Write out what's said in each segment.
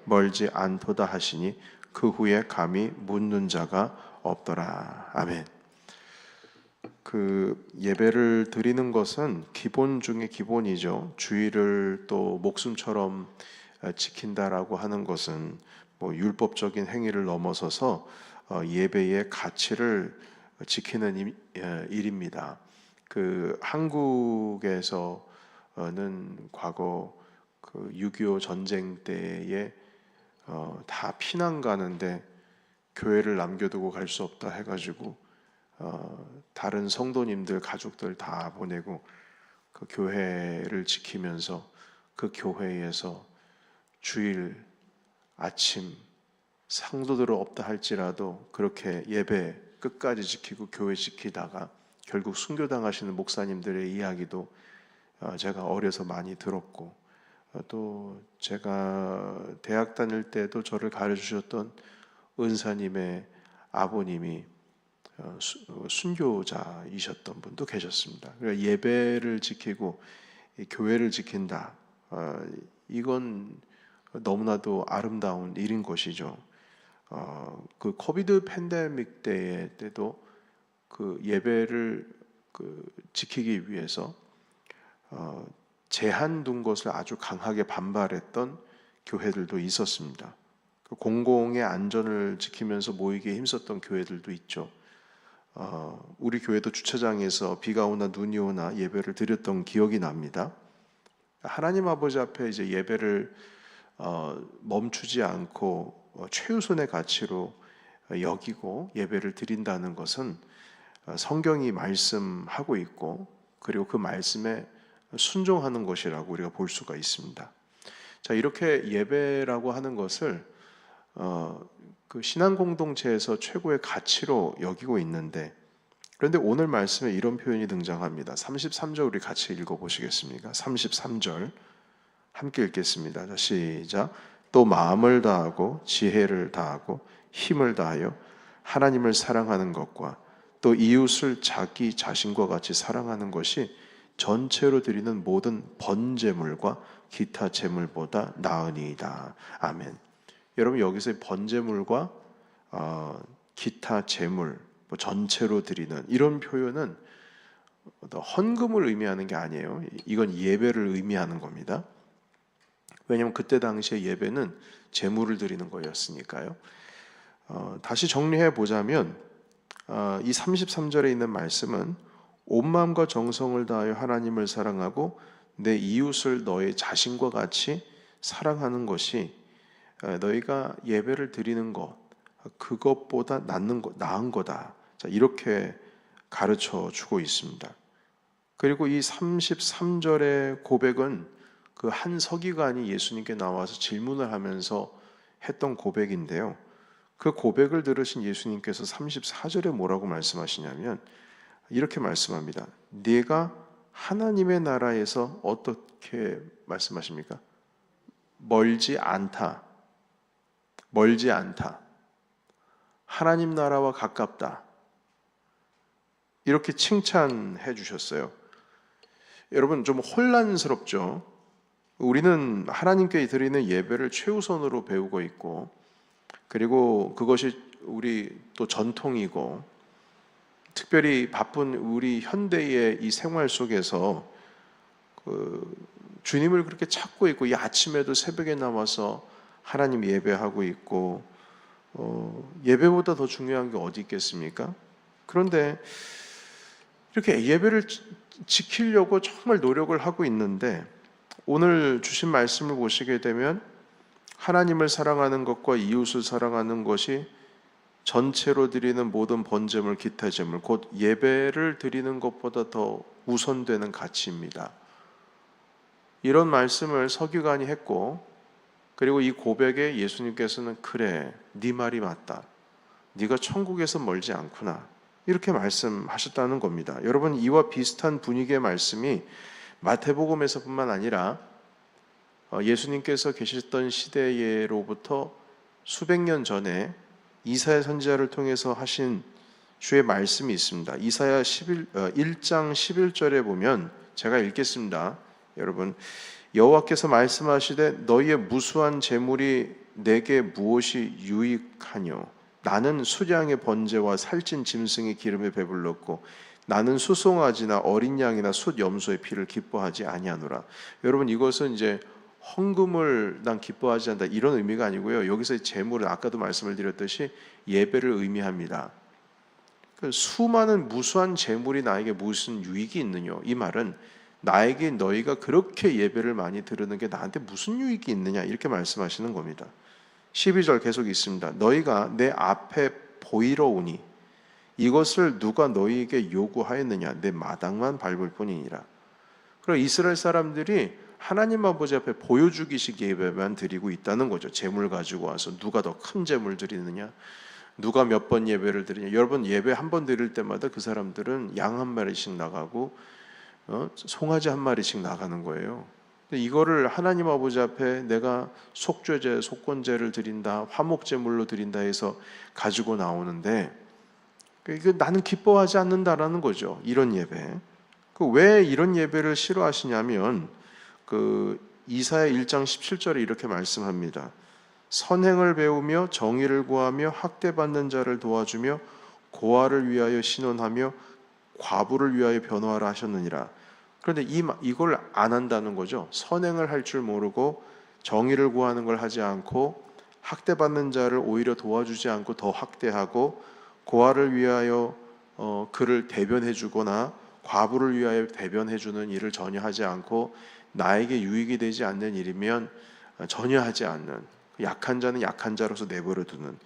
멀지 않도다 하시니 그 후에 감히 묻는 자가 없더라. 아멘. 그 예배를 드리는 것은 기본 중에 기본이죠. 주의를 또 목숨처럼 지킨다라고 하는 것은 뭐 율법적인 행위를 넘어서서 예배의 가치를 지키는 일입니다. 그 한국에서는 과거 그 6.25 전쟁 때에 다 피난 가는데 교회를 남겨두고 갈 수 없다 해가지고 다른 성도님들 가족들 다 보내고 그 교회를 지키면서 그 교회에서 주일 아침 상도들은 없다 할지라도 그렇게 예배 끝까지 지키고 교회 지키다가 결국 순교당하시는 목사님들의 이야기도 제가 어려서 많이 들었고, 또 제가 대학 다닐 때도 저를 가르쳐 주셨던 은사님의 아버님이 순교자이셨던 분도 계셨습니다. 그러니까 예배를 지키고 교회를 지킨다, 이건 너무나도 아름다운 일인 것이죠. 그 코비드 팬데믹 때도 그 예배를 지키기 위해서 제한 둔 것을 아주 강하게 반발했던 교회들도 있었습니다. 공공의 안전을 지키면서 모이기에 힘썼던 교회들도 있죠. 우리 교회도 주차장에서 비가 오나 눈이 오나 예배를 드렸던 기억이 납니다. 하나님 아버지 앞에 이제 예배를 멈추지 않고 최우선의 가치로 여기고 예배를 드린다는 것은 성경이 말씀하고 있고, 그리고 그 말씀에 순종하는 것이라고 우리가 볼 수가 있습니다. 자, 이렇게 예배라고 하는 것을 그 신앙 공동체에서 최고의 가치로 여기고 있는데, 그런데 오늘 말씀에 이런 표현이 등장합니다. 33절 우리 같이 읽어보시겠습니까? 33절 함께 읽겠습니다. 자, 시작. 또 마음을 다하고 지혜를 다하고 힘을 다하여 하나님을 사랑하는 것과 또 이웃을 자기 자신과 같이 사랑하는 것이 전체로 드리는 모든 번제물과 기타 제물보다 나으니이다. 아멘. 여러분, 여기서 번제물과 기타 제물, 전체로 드리는 이런 표현은 헌금을 의미하는 게 아니에요. 이건 예배를 의미하는 겁니다. 왜냐하면 그때 당시에 예배는 제물을 드리는 거였으니까요. 다시 정리해 보자면 이 33절에 있는 말씀은 온 마음과 정성을 다하여 하나님을 사랑하고 내 이웃을 너의 자신과 같이 사랑하는 것이 너희가 예배를 드리는 것, 그것보다 나은 거다. 자, 이렇게 가르쳐 주고 있습니다. 그리고 이 33절의 고백은 그 한 서기관이 예수님께 나와서 질문을 하면서 했던 고백인데요. 그 고백을 들으신 예수님께서 34절에 뭐라고 말씀하시냐면 이렇게 말씀합니다. 네가 하나님의 나라에서 어떻게 말씀하십니까? 멀지 않다. 멀지 않다. 하나님 나라와 가깝다. 이렇게 칭찬해 주셨어요. 여러분, 좀 혼란스럽죠? 우리는 하나님께 드리는 예배를 최우선으로 배우고 있고, 그리고 그것이 우리 또 전통이고, 특별히 바쁜 우리 현대의 이 생활 속에서 주님을 그렇게 찾고 있고, 이 아침에도 새벽에 나와서 하나님 예배하고 있고, 예배보다 더 중요한 게 어디 있겠습니까? 그런데 이렇게 예배를 지키려고 정말 노력을 하고 있는데, 오늘 주신 말씀을 보시게 되면 하나님을 사랑하는 것과 이웃을 사랑하는 것이 전체로 드리는 모든 번제물, 기타 제물, 곧 예배를 드리는 것보다 더 우선되는 가치입니다. 이런 말씀을 서기관이 했고, 그리고 이 고백에 예수님께서는 그래, 네 말이 맞다. 네가 천국에서 멀지 않구나. 이렇게 말씀하셨다는 겁니다. 여러분, 이와 비슷한 분위기의 말씀이 마태복음에서뿐만 아니라 예수님께서 계셨던 시대로부터 수백 년 전에 이사야 선지자를 통해서 하신 주의 말씀이 있습니다. 이사야 1장 11절에 보면 제가 읽겠습니다. 여러분, 여호와께서 말씀하시되 너희의 무수한 재물이 내게 무엇이 유익하뇨? 나는 수량의 번제와 살찐 짐승의 기름에 배불렀고 나는 수송아지나 어린 양이나 숫 염소의 피를 기뻐하지 아니하노라. 여러분, 이것은 이제 헌금을 난 기뻐하지 않는다 이런 의미가 아니고요. 여기서 제물은 아까도 말씀을 드렸듯이 예배를 의미합니다. 수많은 무수한 제물이 나에게 무슨 유익이 있느냐? 이 말은 나에게 너희가 그렇게 예배를 많이 드리는 게 나한테 무슨 유익이 있느냐? 이렇게 말씀하시는 겁니다. 12절 계속 있습니다. 너희가 내 앞에 보이러 오니 이것을 누가 너희에게 요구하였느냐? 내 마당만 밟을 뿐이니라. 그리고 이스라엘 사람들이 하나님 아버지 앞에 보여주기식 예배만 드리고 있다는 거죠. 제물 가지고 와서 누가 더 큰 제물 드리느냐, 누가 몇 번 예배를 드리냐. 여러분, 예배 한 번 드릴 때마다 그 사람들은 양 한 마리씩 나가고 송아지 한 마리씩 나가는 거예요. 근데 이거를 하나님 아버지 앞에 내가 속죄제, 속건제를 드린다, 화목제물로 드린다 해서 가지고 나오는데 이거 나는 기뻐하지 않는다라는 거죠. 이런 예배. 왜 이런 예배를 싫어하시냐면 이사야 1장 17절에 이렇게 말씀합니다. 선행을 배우며 정의를 구하며 학대받는 자를 도와주며 고아를 위하여 신원하며 과부를 위하여 변호하라 하셨느니라. 그런데 이걸 안 한다는 거죠. 선행을 할 줄 모르고 정의를 구하는 걸 하지 않고 학대받는 자를 오히려 도와주지 않고 더 학대하고 고아를 위하여 그를 대변해 주거나 과부를 위하여 대변해 주는 일을 전혀 하지 않고 나에게 유익이 되지 않는 일이면 전혀 하지 않는, 약한 자는 약한 자로서 내버려 두는,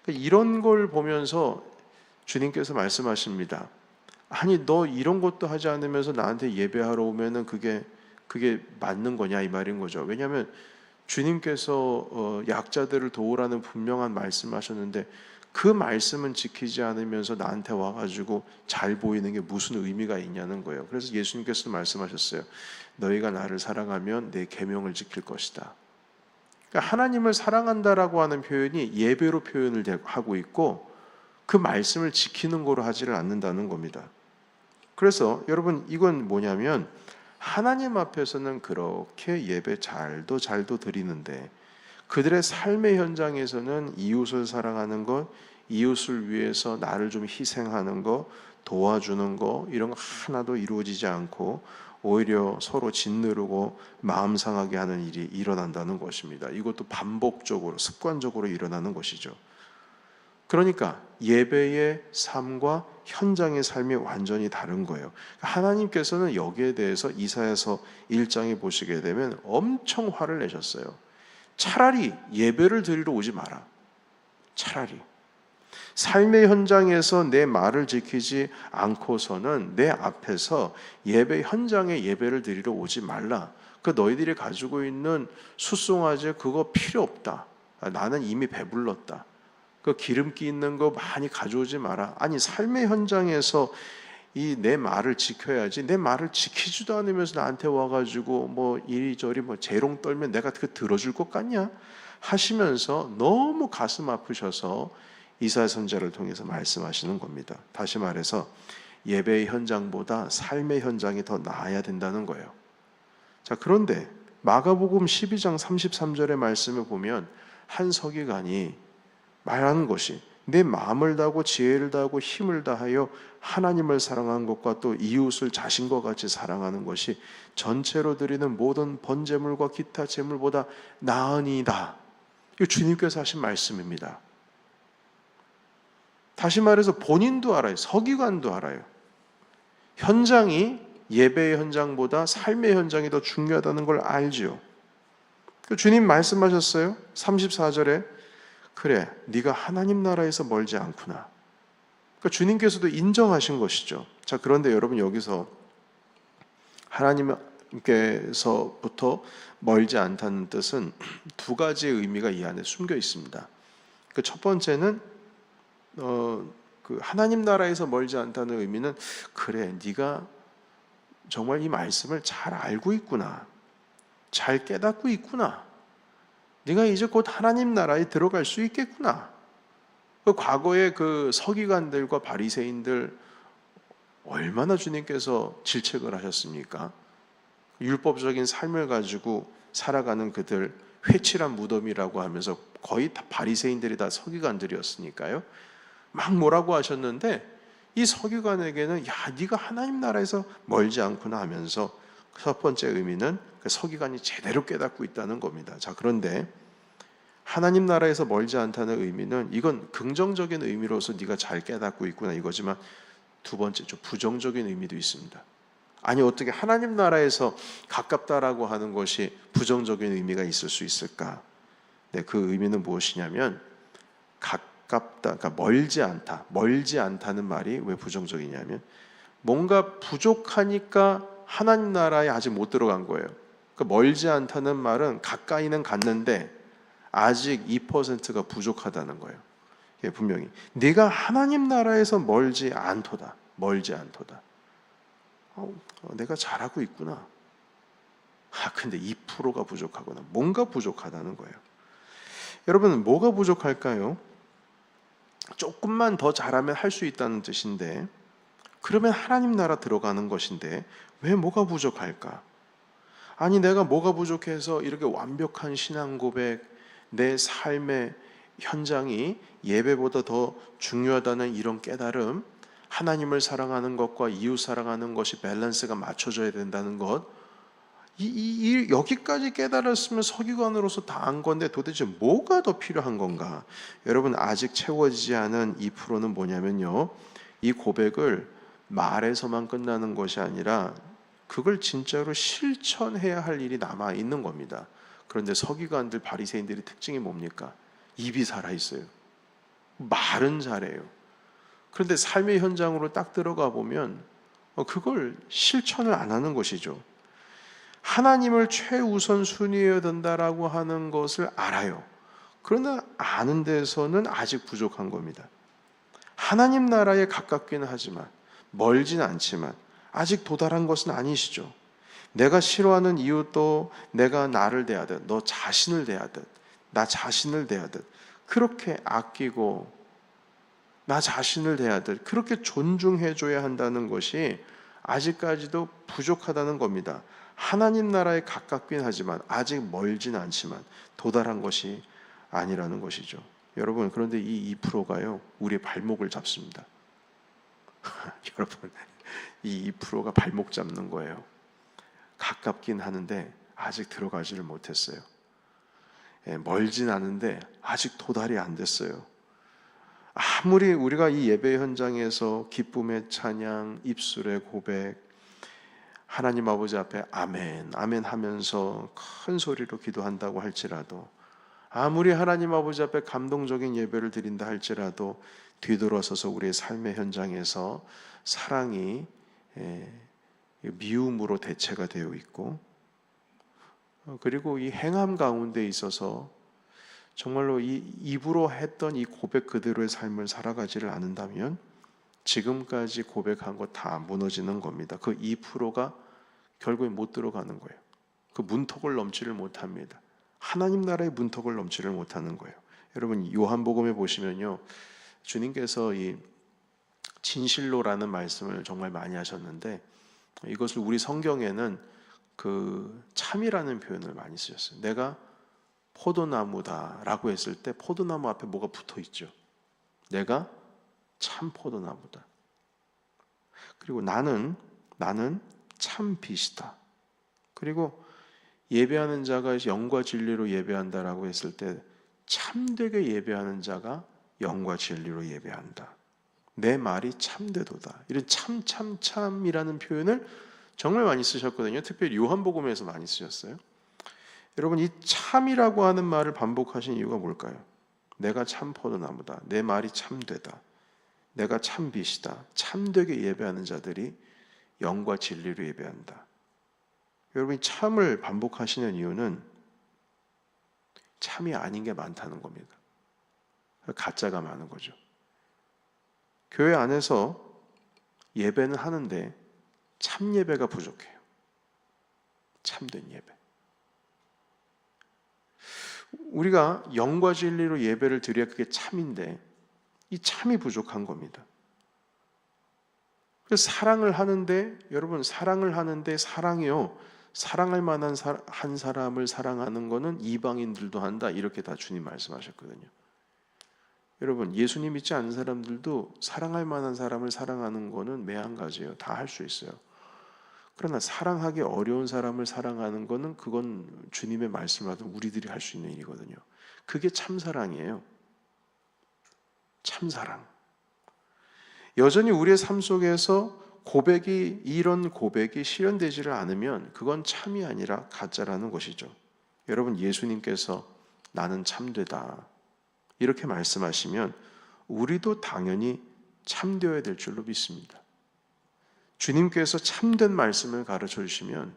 이런 걸 보면서 주님께서 말씀하십니다. 아니 너 이런 것도 하지 않으면서 나한테 예배하러 오면은 그게 맞는 거냐 이 말인 거죠. 왜냐하면 주님께서 약자들을 도우라는 분명한 말씀하셨는데 그 말씀은 지키지 않으면서 나한테 와가지고 잘 보이는 게 무슨 의미가 있냐는 거예요. 그래서 예수님께서도 말씀하셨어요. 너희가 나를 사랑하면 내 계명을 지킬 것이다. 그러니까 하나님을 사랑한다라고 하는 표현이 예배로 표현을 하고 있고 그 말씀을 지키는 거로 하지를 않는다는 겁니다. 그래서 여러분 이건 뭐냐면 하나님 앞에서는 그렇게 예배 잘도 드리는데 그들의 삶의 현장에서는 이웃을 사랑하는 것, 이웃을 위해서 나를 좀 희생하는 것, 도와주는 것 이런 거 하나도 이루어지지 않고 오히려 서로 짓누르고 마음 상하게 하는 일이 일어난다는 것입니다. 이것도 반복적으로 습관적으로 일어나는 것이죠. 그러니까 예배의 삶과 현장의 삶이 완전히 다른 거예요. 하나님께서는 여기에 대해서 이사야서 1장에 보시게 되면 엄청 화를 내셨어요. 차라리 예배를 드리러 오지 마라. 차라리 삶의 현장에서 내 말을 지키지 않고서는 내 앞에서 예배 현장에 예배를 드리러 오지 말라. 그 너희들이 가지고 있는 숫송아지 그거 필요 없다. 나는 이미 배불렀다. 그 기름기 있는 거 많이 가져오지 마라. 아니 삶의 현장에서 이 내 말을 지켜야지. 내 말을 지키지도 않으면서 나한테 와가지고 뭐 이리저리 뭐 재롱 떨면 내가 그 들어줄 것 같냐 하시면서 너무 가슴 아프셔서 이사야 선지자를 통해서 말씀하시는 겁니다. 다시 말해서 예배의 현장보다 삶의 현장이 더 나아야 된다는 거예요. 자, 그런데 마가복음 12장 33절의 말씀을 보면 한 서기관이 말하는 것이 내 마음을 다하고 지혜를 다하고 힘을 다하여 하나님을 사랑하는 것과 또 이웃을 자신과 같이 사랑하는 것이 전체로 드리는 모든 번제물과 기타 제물보다 나으니이다. 이거 주님께서 하신 말씀입니다. 다시 말해서 본인도 알아요. 서기관도 알아요. 현장이 예배의 현장보다 삶의 현장이 더 중요하다는 걸 알지요. 주님 말씀하셨어요. 34절에 그래, 네가 하나님 나라에서 멀지 않구나. 그러니까 주님께서도 인정하신 것이죠. 자, 그런데 여러분 여기서 하나님께서부터 멀지 않다는 뜻은 두 가지의 의미가 이 안에 숨겨 있습니다. 그 첫 번째는 그 하나님 나라에서 멀지 않다는 의미는 그래, 네가 정말 이 말씀을 잘 알고 있구나, 잘 깨닫고 있구나. 네가 이제 곧 하나님 나라에 들어갈 수 있겠구나. 그 과거의 그 서기관들과 바리새인들 얼마나 주님께서 질책을 하셨습니까? 율법적인 삶을 가지고 살아가는 그들 회칠한 무덤이라고 하면서 거의 다 바리새인들이 다 서기관들이었으니까요. 막 뭐라고 하셨는데 이 서기관에게는 야, 네가 하나님 나라에서 멀지 않구나 하면서 첫 번째 의미는 그 서기관이 제대로 깨닫고 있다는 겁니다. 자, 그런데 하나님 나라에서 멀지 않다는 의미는 이건 긍정적인 의미로서 네가 잘 깨닫고 있구나 이거지만 두 번째 좀 부정적인 의미도 있습니다. 아니 어떻게 하나님 나라에서 가깝다라고 하는 것이 부정적인 의미가 있을 수 있을까? 네, 그 의미는 무엇이냐면 가깝다, 그러니까 멀지 않다는 말이 왜 부정적이냐면 뭔가 부족하니까 하나님 나라에 아직 못 들어간 거예요. 그러니까 멀지 않다는 말은 가까이는 갔는데 아직 2%가 부족하다는 거예요. 분명히 네가 하나님 나라에서 멀지 않도다. 내가 잘하고 있구나. 근데 2%가 부족하구나. 뭔가 부족하다는 거예요. 여러분, 뭐가 부족할까요? 조금만 더 잘하면 할 수 있다는 뜻인데, 그러면 하나님 나라 들어가는 것인데 왜 뭐가 부족할까? 아니 내가 뭐가 부족해서 이렇게 완벽한 신앙 고백, 내 삶의 현장이 예배보다 더 중요하다는 이런 깨달음, 하나님을 사랑하는 것과 이웃 사랑하는 것이 밸런스가 맞춰져야 된다는 것, 여기까지 깨달았으면 서기관으로서 다 안 건데 도대체 뭐가 더 필요한 건가? 여러분, 아직 채워지지 않은 2%는 뭐냐면요, 이 고백을 말에서만 끝나는 것이 아니라 그걸 진짜로 실천해야 할 일이 남아 있는 겁니다. 그런데 서기관들, 바리새인들의 특징이 뭡니까? 입이 살아 있어요. 말은 잘해요. 그런데 삶의 현장으로 딱 들어가 보면 그걸 실천을 안 하는 것이죠. 하나님을 최우선 순위해야 된다라고 하는 것을 알아요. 그러나 아는 데서는 아직 부족한 겁니다. 하나님 나라에 가깝기는 하지만 멀진 않지만 아직 도달한 것은 아니시죠. 내가 싫어하는 이웃도 내가 나를 대하듯, 너 자신을 대하듯, 나 자신을 대하듯 그렇게 아끼고 나 자신을 대하듯 그렇게 존중해줘야 한다는 것이 아직까지도 부족하다는 겁니다. 하나님 나라에 가깝긴 하지만 아직 멀진 않지만 도달한 것이 아니라는 것이죠. 여러분, 그런데 이 2%가요 우리의 발목을 잡습니다. 여러분, 이 2%가 발목 잡는 거예요. 가깝긴 하는데 아직 들어가지를 못했어요. 멀진 않은데 아직 도달이 안 됐어요. 아무리 우리가 이 예배 현장에서 기쁨의 찬양, 입술의 고백, 하나님 아버지 앞에 아멘, 아멘 하면서 큰 소리로 기도한다고 할지라도, 아무리 하나님 아버지 앞에 감동적인 예배를 드린다 할지라도 뒤돌아서서 우리의 삶의 현장에서 사랑이 미움으로 대체가 되어 있고, 그리고 이 행함 가운데 있어서 정말로 이 입으로 했던 이 고백 그대로의 삶을 살아가지를 않는다면 지금까지 고백한 거 다 무너지는 겁니다. 그 2%가 결국에 못 들어가는 거예요. 그 문턱을 넘지를 못합니다. 하나님 나라의 문턱을 넘지를 못하는 거예요. 여러분, 요한복음에 보시면요, 주님께서 이 진실로라는 말씀을 정말 많이 하셨는데 이것을 우리 성경에는 그 참이라는 표현을 많이 쓰셨어요. 내가 포도나무다라고 했을 때 포도나무 앞에 뭐가 붙어 있죠? 내가 참 포도나무다. 그리고 나는 참 빛이다. 그리고 예배하는 자가 영과 진리로 예배한다라고 했을 때 참되게 예배하는 자가 영과 진리로 예배한다. 내 말이 참되도다. 이런 참이라는 표현을 정말 많이 쓰셨거든요. 특별히 요한복음에서 많이 쓰셨어요. 여러분, 이 참이라고 하는 말을 반복하신 이유가 뭘까요? 내가 참 포도나무다. 내 말이 참되다. 내가 참 빛이다. 참되게 예배하는 자들이 영과 진리로 예배한다. 여러분이 참을 반복하시는 이유는 참이 아닌 게 많다는 겁니다. 가짜가 많은 거죠. 교회 안에서 예배는 하는데 참 예배가 부족해요. 참된 예배. 우리가 영과 진리로 예배를 드려야 그게 참인데 이 참이 부족한 겁니다. 그래서 사랑을 하는데, 여러분, 사랑을 하는데 사랑이요, 사랑할 만한 한 사람을 사랑하는 거는 이방인들도 한다. 이렇게 다 주님 말씀하셨거든요. 여러분, 예수님 믿지 않는 사람들도 사랑할 만한 사람을 사랑하는 거는 매한가지예요. 다 할 수 있어요. 그러나 사랑하기 어려운 사람을 사랑하는 거는 그건 주님의 말씀하던 우리들이 할 수 있는 일이거든요. 그게 참사랑이에요. 참사랑. 여전히 우리의 삶 속에서 이런 고백이 실현되지를 않으면 그건 참이 아니라 가짜라는 것이죠. 여러분, 예수님께서 나는 참되다 이렇게 말씀하시면 우리도 당연히 참되어야 될 줄로 믿습니다. 주님께서 참된 말씀을 가르쳐 주시면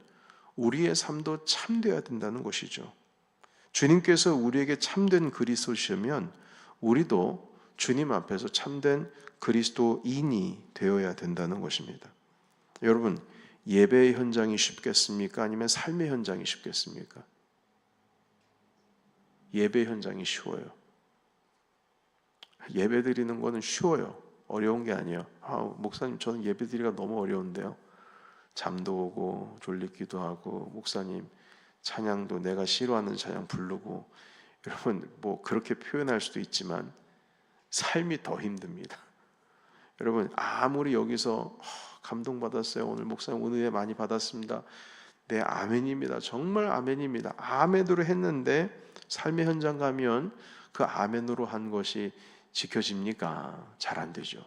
우리의 삶도 참되어야 된다는 것이죠. 주님께서 우리에게 참된 그리스도시면 우리도 주님 앞에서 참된 그리스도인이 되어야 된다는 것입니다. 여러분, 예배의 현장이 쉽겠습니까? 아니면 삶의 현장이 쉽겠습니까? 예배 현장이 쉬워요. 예배 드리는 거는 쉬워요. 어려운 게 아니에요. 목사님, 저는 예배 드리기가 너무 어려운데요. 잠도 오고 졸리기도 하고, 목사님 찬양도 내가 싫어하는 찬양 부르고. 여러분, 뭐 그렇게 표현할 수도 있지만 삶이 더 힘듭니다. 여러분, 아무리 여기서 감동받았어요, 오늘 목사님 은혜 많이 받았습니다, 네, 아멘입니다. 정말 아멘입니다. 아멘으로 했는데 삶의 현장 가면 그 아멘으로 한 것이 지켜집니까? 잘 안 되죠.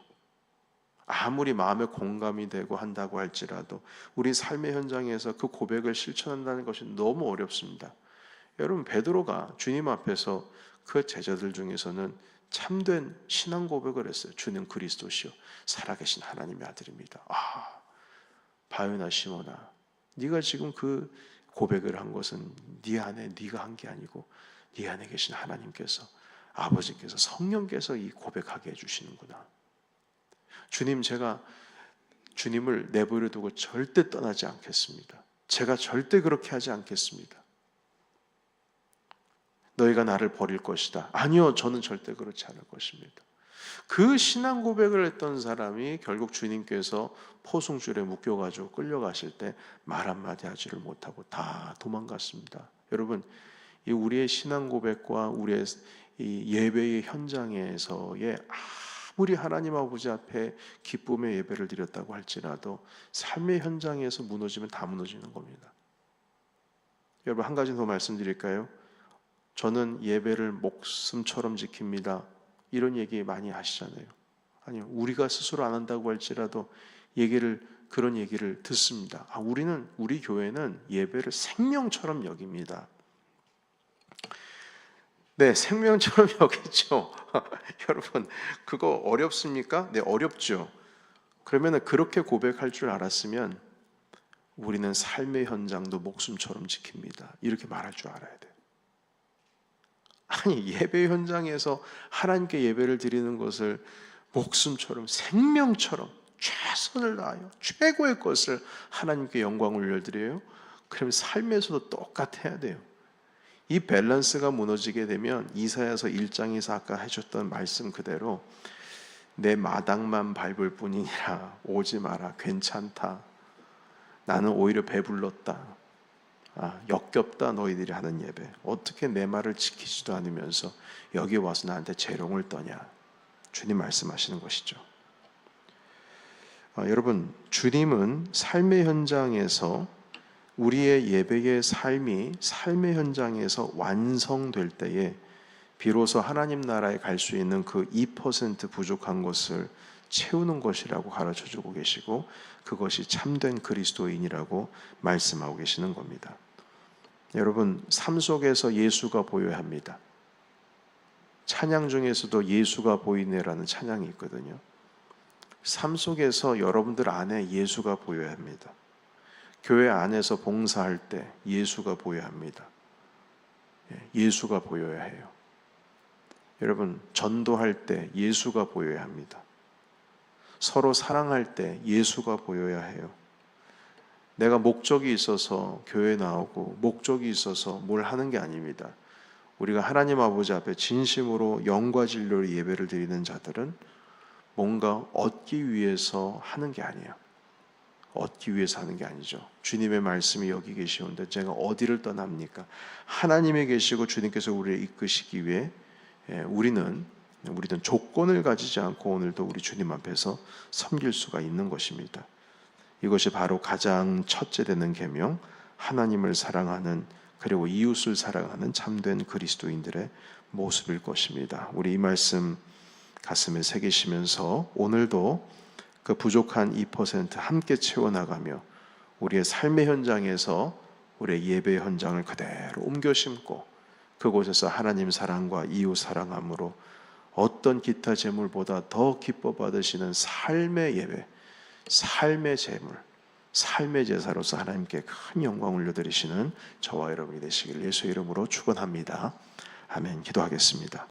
아무리 마음에 공감이 되고 한다고 할지라도 우리 삶의 현장에서 그 고백을 실천한다는 것이 너무 어렵습니다. 여러분, 베드로가 주님 앞에서 그 제자들 중에서는 참된 신앙 고백을 했어요. 주는 그리스도시요 살아계신 하나님의 아들입니다. 바요나 시몬아, 네가 지금 그 고백을 한 것은 네 안에 네가 한 게 아니고 네 안에 계신 하나님께서, 아버지께서, 성령께서 이 고백하게 해주시는구나. 주님, 제가 주님을 내버려 두고 절대 떠나지 않겠습니다. 제가 절대 그렇게 하지 않겠습니다. 너희가 나를 버릴 것이다. 아니요, 저는 절대 그렇지 않을 것입니다. 그 신앙 고백을 했던 사람이 결국 주님께서 포승줄에 묶여가지고 끌려가실 때 말 한마디 하지를 못하고 다 도망갔습니다. 여러분, 이 우리의 신앙 고백과 우리의 이 예배의 현장에서의 아무리 하나님 아버지 앞에 기쁨의 예배를 드렸다고 할지라도 삶의 현장에서 무너지면 다 무너지는 겁니다. 여러분, 한 가지 더 말씀드릴까요? 저는 예배를 목숨처럼 지킵니다, 이런 얘기 많이 하시잖아요. 아니요, 우리가 스스로 안 한다고 할지라도 그런 얘기를 듣습니다. 우리 교회는 예배를 생명처럼 여깁니다. 네, 생명처럼 여기죠. 여러분, 그거 어렵습니까? 네, 어렵죠. 그러면 그렇게 고백할 줄 알았으면 우리는 삶의 현장도 목숨처럼 지킵니다, 이렇게 말할 줄 알아야 돼요. 아니, 예배 현장에서 하나님께 예배를 드리는 것을 목숨처럼, 생명처럼 최선을 다하여 최고의 것을 하나님께 영광을 올려드려요. 그러면 삶에서도 똑같아야 돼요. 이 밸런스가 무너지게 되면 이사야서 1장에서 아까 해줬던 말씀 그대로 내 마당만 밟을 뿐이니라 오지 마라, 괜찮다, 나는 오히려 배불렀다, 역겹다 너희들이 하는 예배, 어떻게 내 말을 지키지도 않으면서 여기 와서 나한테 재롱을 떠냐, 주님 말씀하시는 것이죠. 여러분, 주님은 삶의 현장에서 우리의 예배의 삶이 삶의 현장에서 완성될 때에 비로소 하나님 나라에 갈 수 있는 그 2% 부족한 것을 채우는 것이라고 가르쳐주고 계시고, 그것이 참된 그리스도인이라고 말씀하고 계시는 겁니다. 여러분, 삶 속에서 예수가 보여야 합니다. 찬양 중에서도 예수가 보이네라는 찬양이 있거든요. 삶 속에서 여러분들 안에 예수가 보여야 합니다. 교회 안에서 봉사할 때 예수가 보여야 합니다. 예수가 보여야 해요. 여러분, 전도할 때 예수가 보여야 합니다. 서로 사랑할 때 예수가 보여야 해요. 내가 목적이 있어서 교회 나오고 목적이 있어서 뭘 하는 게 아닙니다. 우리가 하나님 아버지 앞에 진심으로 영과 진리로 예배를 드리는 자들은 뭔가 얻기 위해서 하는 게 아니에요. 얻기 위해서 하는 게 아니죠. 주님의 말씀이 여기 계시온데 제가 어디를 떠납니까? 하나님에 계시고 주님께서 우리를 이끄시기 위해 우리는 조건을 가지지 않고 오늘도 우리 주님 앞에서 섬길 수가 있는 것입니다. 이것이 바로 가장 첫째 되는 계명, 하나님을 사랑하는 그리고 이웃을 사랑하는 참된 그리스도인들의 모습일 것입니다. 우리 이 말씀 가슴에 새기시면서 오늘도 그 부족한 2% 함께 채워나가며 우리의 삶의 현장에서 우리의 예배 현장을 그대로 옮겨 심고 그곳에서 하나님 사랑과 이웃 사랑함으로 어떤 기타 제물보다 더 기뻐 받으시는 삶의 예배, 삶의 제물, 삶의 제사로서 하나님께 큰 영광 올려드리시는 저와 여러분이 되시길 예수의 이름으로 축원합니다. 아멘. 기도하겠습니다.